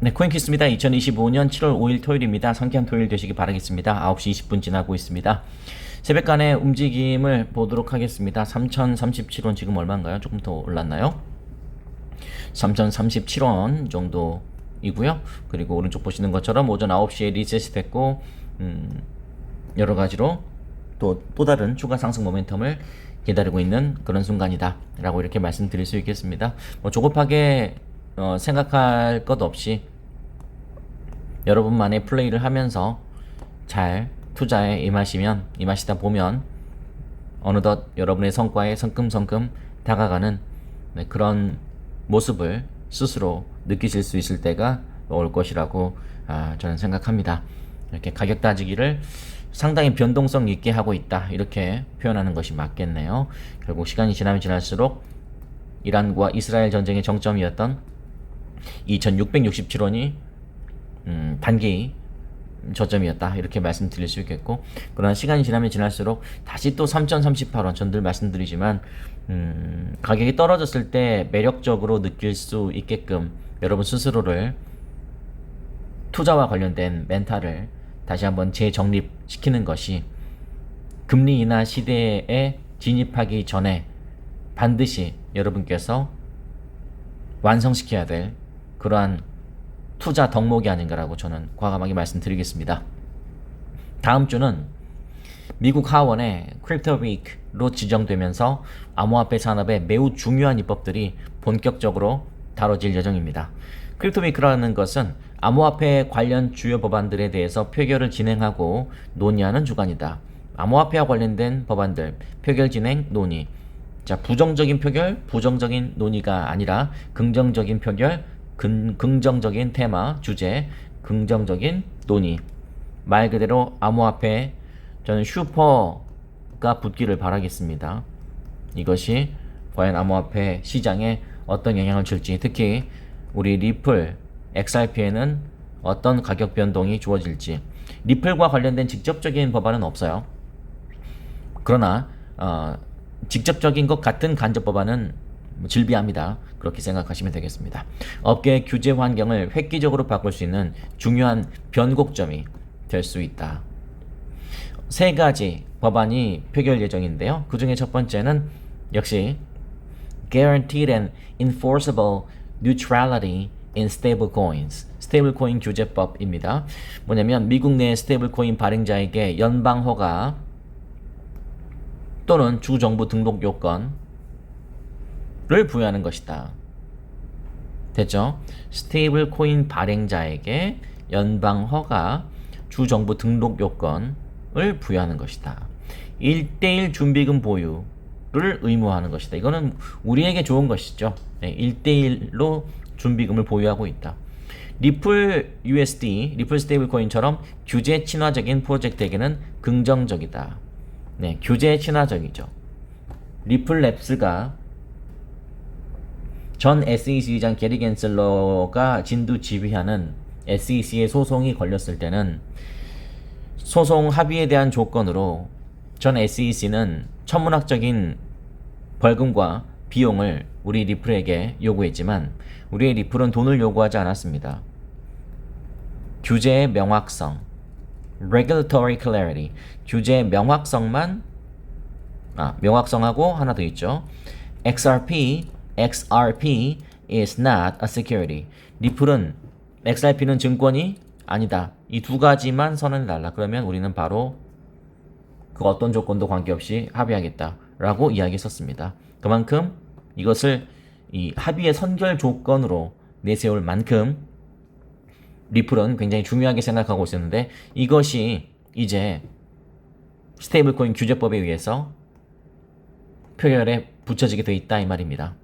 네, 코인키스입니다. 2025년 7월 5일 토요일입니다. 상쾌한 토요일 되시기 바라겠습니다. 9시 20분 지나고 있습니다. 새벽간의 움직임을 보도록 하겠습니다. 3037원 지금 얼마인가요? 조금 더 올랐나요? 3037원 정도이고요. 그리고 오른쪽 보시는 것처럼 오전 9시에 리셋이 됐고 여러 가지로 또 다른 추가 상승 모멘텀을 기다리고 있는 그런 순간이다 라고 이렇게 말씀드릴 수 있겠습니다. 조급하게 생각할 것 없이 여러분만의 플레이를 하면서 잘 투자에 임하시다 보면 어느덧 여러분의 성과에 성큼성큼 다가가는 그런 모습을 스스로 느끼실 수 있을 때가 올 것이라고 저는 생각합니다. 이렇게 가격 따지기를 상당히 변동성 있게 하고 있다 이렇게 표현하는 것이 맞겠네요. 결국 시간이 지나면 지날수록 이란과 이스라엘 전쟁의 정점이었던 2667원이 단기 저점이었다 이렇게 말씀드릴 수 있겠고, 그러나 시간이 지나면 지날수록 다시 또 3038원 전 늘 말씀드리지만 가격이 떨어졌을 때 매력적으로 느낄 수 있게끔 여러분 스스로를 투자와 관련된 멘탈을 다시 한번 재정립시키는 것이 금리 인하 시대에 진입하기 전에 반드시 여러분께서 완성시켜야 될 그러한 투자 덕목이 아닌가라고 저는 과감하게 말씀드리겠습니다. 다음 주는 미국 하원의 크립토 위크로 지정되면서 암호화폐 산업에 매우 중요한 입법들이 본격적으로 다뤄질 예정입니다. 크립토 위크라는 것은 암호화폐 관련 주요 법안들에 대해서 표결을 진행하고 논의하는 주간이다. 암호화폐와 관련된 법안들 표결 진행 논의. 자, 부정적인 표결, 부정적인 논의가 아니라 긍정적인 표결, 긍정적인 테마, 주제, 긍정적인 논의. 말 그대로 암호화폐 저는 슈퍼가 붙기를 바라겠습니다. 이것이 과연 암호화폐 시장에 어떤 영향을 줄지, 특히 우리 리플, XRP에는 어떤 가격 변동이 주어질지. 리플과 관련된 직접적인 법안은 없어요. 그러나 직접적인 것 같은 간접 법안은 질비합니다. 그렇게 생각하시면 되겠습니다. 업계의 규제 환경을 획기적으로 바꿀 수 있는 중요한 변곡점이 될 수 있다. 세 가지 법안이 표결 예정인데요. 그 중에 첫 번째는 역시 Guaranteed and Enforceable Neutrality in Stablecoins, 스테이블코인 규제법입니다. 뭐냐면 미국 내 스테이블코인 발행자에게 연방 허가 또는 주정부 등록 요건을 부여하는 것이다. 됐죠? 스테이블코인 발행자에게 연방 허가, 주정부 등록 요건을 부여하는 것이다. 1대1 준비금 보유를 의무화하는 것이다. 이거는 우리에게 좋은 것이죠. 1대1로 준비금을 보유하고 있다. 리플 USD, 리플 스테이블코인처럼 규제 친화적인 프로젝트에게는 긍정적이다. 규제 친화적이죠. 리플랩스가 전 SEC장 게리 갠슬러가 진두지휘하는 SEC의 소송이 걸렸을 때는 소송 합의에 대한 조건으로 전 SEC는 천문학적인 벌금과 비용을 우리 리플에게 요구했지만 우리의 리플은 돈을 요구하지 않았습니다. 규제의 명확성, regulatory clarity, 규제의 명확성만 명확성하고 하나 더 있죠. XRP is not a security. 리플은 XRP는 증권이 아니다. 이 두 가지만 선언해달라. 그러면 우리는 바로 그 어떤 조건도 관계없이 합의하겠다라고 이야기했었습니다. 그만큼 이것을 이 합의의 선결 조건으로 내세울 만큼 리플은 굉장히 중요하게 생각하고 있었는데 이것이 이제 스테이블코인 규제법에 의해서 표결에 붙여지게 돼 있다 이 말입니다.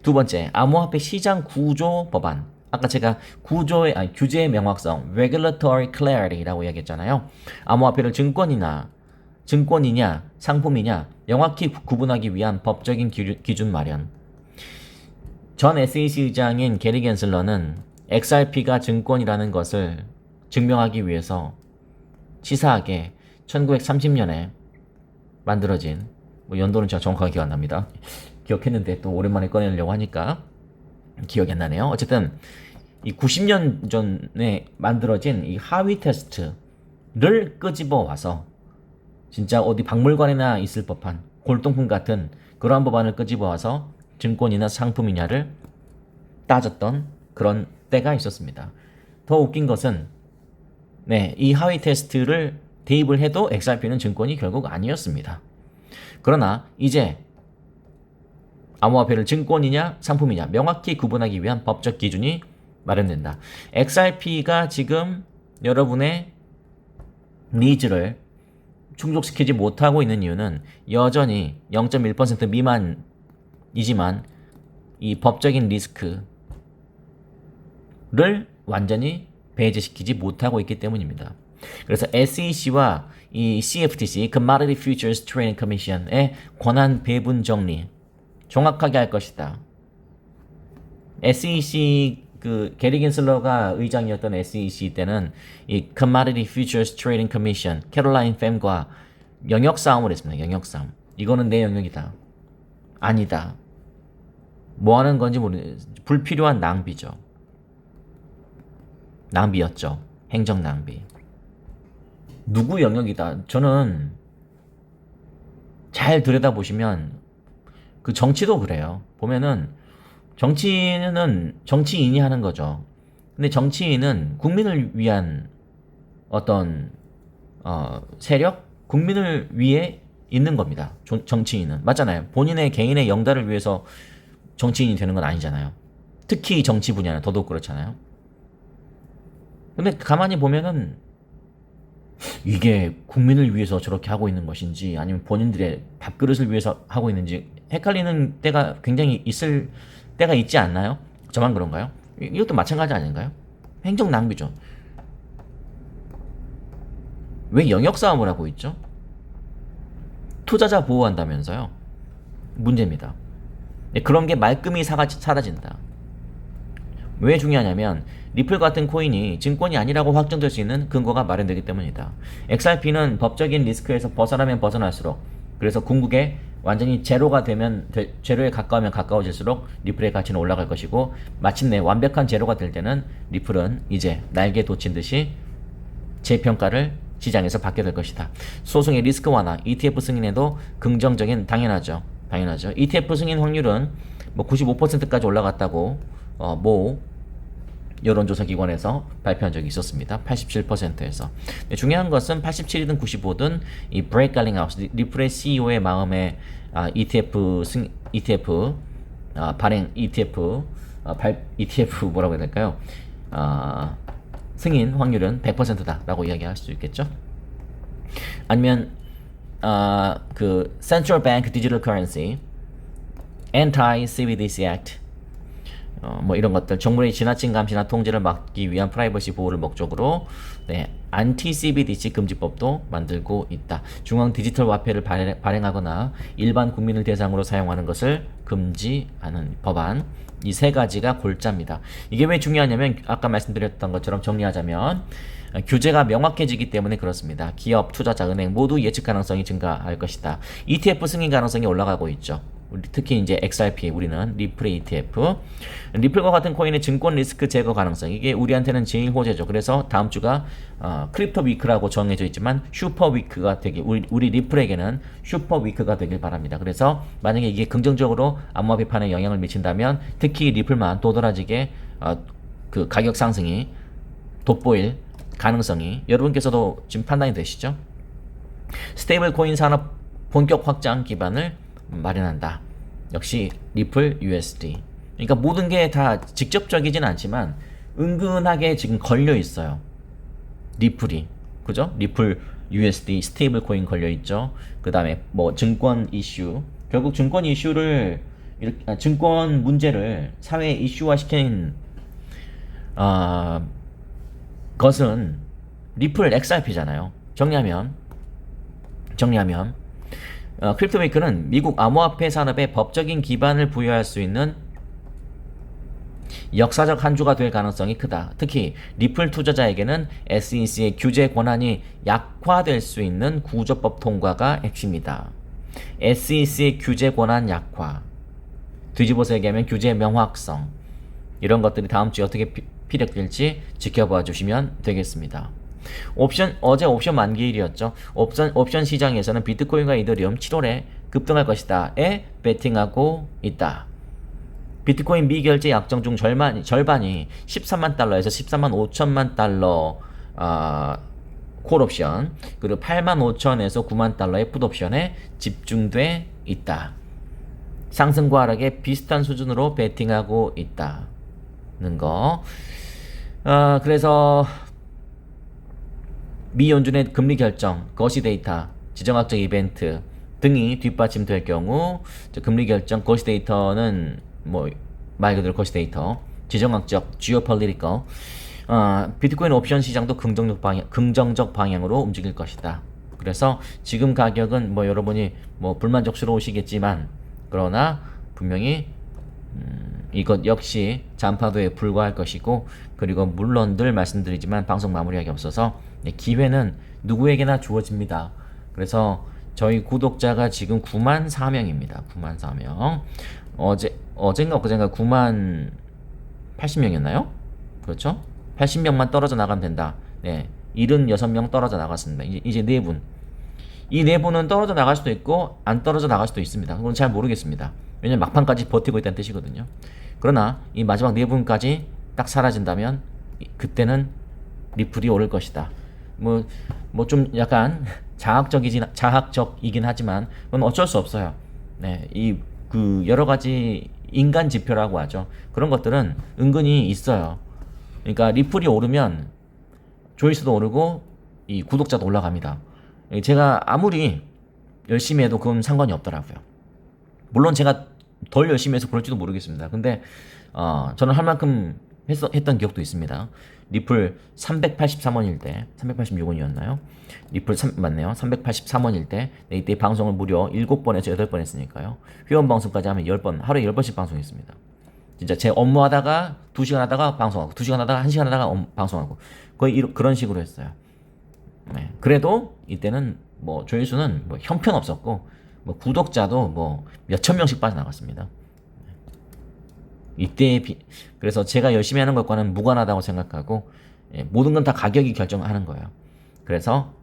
두 번째, 암호화폐 시장 구조 법안. 아까 제가 규제의 명확성, regulatory clarity라고 이야기했잖아요. 암호화폐를 증권이냐, 상품이냐 명확히 구분하기 위한 법적인 기준 마련. 전 SEC 의장인 게리 갠슬러는 XRP가 증권이라는 것을 증명하기 위해서 치사하게 1930년에 만들어진, 연도는 제가 정확하게 기억 안 납니다. 기억했는데 또 오랜만에 꺼내려고 하니까 기억이 안 나네요. 어쨌든 이 90년 전에 만들어진 이 하위 테스트를 끄집어 와서 진짜 어디 박물관에나 있을 법한 골동품 같은 그러한 법안을 끄집어 와서 증권이나 상품이냐를 따졌던 그런 때가 있었습니다. 더 웃긴 것은 이 하위 테스트를 대입을 해도 XRP는 증권이 결국 아니었습니다. 그러나 이제 암호화폐를 증권이냐 상품이냐 명확히 구분하기 위한 법적 기준이 마련된다. XRP가 지금 여러분의 니즈를 충족시키지 못하고 있는 이유는 여전히 0.1% 미만이지만 이 법적인 리스크를 완전히 배제시키지 못하고 있기 때문입니다. 그래서 SEC와 이 CFTC, Commodity Futures Trading Commission의 권한 배분 정리 정확하게 할 것이다. SEC 게리 긴슬러가 의장이었던 SEC 때는 이 Commodity Futures Trading Commission, 캐롤라인 팸과 영역 싸움을 했습니다. 영역 싸움. 이거는 내 영역이다. 아니다. 뭐 하는 건지 불필요한 낭비죠. 낭비였죠. 행정 낭비. 누구 영역이다. 저는 잘 들여다보시면 그 정치도 그래요. 보면은 정치인은 정치인이 하는 거죠. 근데 정치인은 국민을 위한 어떤 세력? 국민을 위해 있는 겁니다. 정치인은. 맞잖아요. 본인의 개인의 영달을 위해서 정치인이 되는 건 아니잖아요. 특히 정치 분야는 더더욱 그렇잖아요. 근데 가만히 보면은 이게 국민을 위해서 저렇게 하고 있는 것인지 아니면 본인들의 밥그릇을 위해서 하고 있는지 헷갈리는 때가 굉장히 있을 때가 있지 않나요? 저만 그런가요? 이것도 마찬가지 아닌가요? 행정 낭비죠. 왜 영역 싸움을 하고 있죠? 투자자 보호한다면서요? 문제입니다. 그런 게 말끔히 사라진다. 왜 중요하냐면 리플 같은 코인이 증권이 아니라고 확정될 수 있는 근거가 마련되기 때문이다. XRP는 법적인 리스크에서 벗어나면 벗어날수록, 그래서 궁극에 완전히 제로에 가까우면 가까워질수록 리플의 가치는 올라갈 것이고, 마침내 완벽한 제로가 될 때는 리플은 이제 날개 돋친 듯이 재평가를 시장에서 받게 될 것이다. 소송의 리스크 완화, ETF 승인에도 긍정적인, 당연하죠. ETF 승인 확률은 95%까지 올라갔다고 여론조사 기관에서 발표한 적이 있었습니다. 87%에서. 중요한 것은 87이든 95든 이 브레이크 갈링하우스, 리플의 CEO의 마음에 ETF 발행 ETF 뭐라고 해야 될까요? 승인 확률은 100%다라고 이야기할 수 있겠죠. 아니면 그 Central Bank Digital Currency, Anti-CBDC Act, 이런 것들, 정부의 지나친 감시나 통제를 막기 위한 프라이버시 보호를 목적으로 안티-CBDC 금지법도 만들고 있다. 중앙 디지털 화폐를 발행하거나 일반 국민을 대상으로 사용하는 것을 금지하는 법안, 이 세 가지가 골자입니다. 이게 왜 중요하냐면 아까 말씀드렸던 것처럼 정리하자면 규제가 명확해지기 때문에 그렇습니다. 기업, 투자자, 은행 모두 예측 가능성이 증가할 것이다. ETF 승인 가능성이 올라가고 있죠. 특히 이제 XRP, 우리는 리플의 ETF, 리플과 같은 코인의 증권 리스크 제거 가능성, 이게 우리한테는 제일 호재죠. 그래서 다음 주가 크립토 위크라고 정해져 있지만 슈퍼 위크가 되길, 우리 리플에게는 슈퍼 위크가 되길 바랍니다. 그래서 만약에 이게 긍정적으로 암호화폐판에 영향을 미친다면 특히 리플만 도드라지게 그 가격 상승이 돋보일 가능성이 여러분께서도 지금 판단이 되시죠? 스테이블 코인 산업 본격 확장 기반을 마련한다. 역시 리플 USD. 그러니까 모든 게 다 직접적이진 않지만 은근하게 지금 걸려 있어요. 리플이, 그죠? 리플 USD 스테이블 코인 걸려 있죠. 그다음에 증권 이슈. 결국 증권 이슈를 증권 문제를 사회에 이슈화 시킨 것은 리플 XRP잖아요. 정리하면 크립토메이커는 미국 암호화폐 산업에 법적인 기반을 부여할 수 있는 역사적 한 주가 될 가능성이 크다. 특히 리플 투자자에게는 SEC의 규제 권한이 약화될 수 있는 구조법 통과가 핵심이다. SEC의 규제 권한 약화, 뒤집어서 얘기하면 규제 명확성, 이런 것들이 다음 주에 어떻게 피력될지 지켜봐 주시면 되겠습니다. 어제 옵션 만기일이었죠. 옵션 시장에서는 비트코인과 이더리움 7월에 급등할 것이다에 베팅하고 있다. 비트코인 미결제 약정 중 절반이 13만 달러에서 14만 5천만 달러 콜옵션, 그리고 8만 5천에서 9만 달러의 풋옵션에 집중돼 있다. 상승과 하락에 비슷한 수준으로 베팅하고 있다는 거. 그래서 미 연준의 금리 결정, 거시 데이터, 지정학적 이벤트 등이 뒷받침될 경우 금리 결정, 거시 데이터는 뭐 말 그대로 거시 데이터, 지정학적, geopolitical, 비트코인 옵션 시장도 긍정적 방향으로 움직일 것이다. 그래서 지금 가격은 뭐 여러분이 뭐 불만족스러우시겠지만, 그러나 분명히 이것 역시 잔파도에 불과할 것이고, 그리고 물론 늘 말씀드리지만 방송 마무리하기 없어서 기회는 누구에게나 주어집니다. 그래서 저희 구독자가 지금 9만 4명입니다. 9만 4명. 어젠가 엊그젠가 9만 80명이었나요? 그렇죠? 80명만 떨어져 나가면 된다. 네. 76명 떨어져 나갔습니다. 이제 4분. 이 4분은 떨어져 나갈 수도 있고 안 떨어져 나갈 수도 있습니다. 그건 잘 모르겠습니다. 왜냐면 막판까지 버티고 있다는 뜻이거든요. 그러나 이 마지막 4분까지 딱 사라진다면 그때는 리플이 오를 것이다. 뭐 좀 약간 자학적이긴 하지만 그건 어쩔 수 없어요. 네. 그 여러 가지 인간 지표라고 하죠. 그런 것들은 은근히 있어요. 그러니까 리플이 오르면 조회수도 오르고 이 구독자도 올라갑니다. 제가 아무리 열심히 해도 그건 상관이 없더라고요. 물론 제가 덜 열심히 해서 그럴지도 모르겠습니다. 근데 저는 할 만큼 했던 기억도 있습니다. 리플 383원일 때, 386원이었나요? 리플 맞네요. 383원일 때, 이때 방송을 무려 7번에서 8번 했으니까요. 회원 방송까지 하면 10번, 하루에 10번씩 방송했습니다. 진짜 제 업무하다가 2시간 하다가 방송하고, 2시간 하다가 1시간 하다가 방송하고, 거의 그런 식으로 했어요. 네. 그래도 이때는 뭐 조회수는 뭐 형편없었고, 뭐 구독자도 뭐 몇천 명씩 빠져나갔습니다. 그래서 제가 열심히 하는 것과는 무관하다고 생각하고, 모든 건 다 가격이 결정하는 거예요. 그래서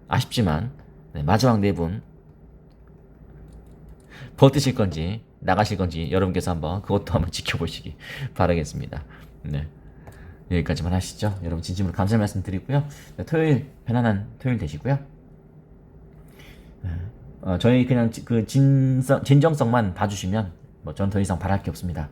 아쉽지만 마지막 4분 버티실 건지 나가실 건지 여러분께서 그것도 한번 지켜보시기 바라겠습니다. 네. 여기까지만 하시죠. 여러분 진심으로 감사 말씀 드리고요. 토요일 편안한 토요일 되시고요. 저희 그냥 그 진정성만 봐주시면 저는 더 이상 바랄 게 없습니다.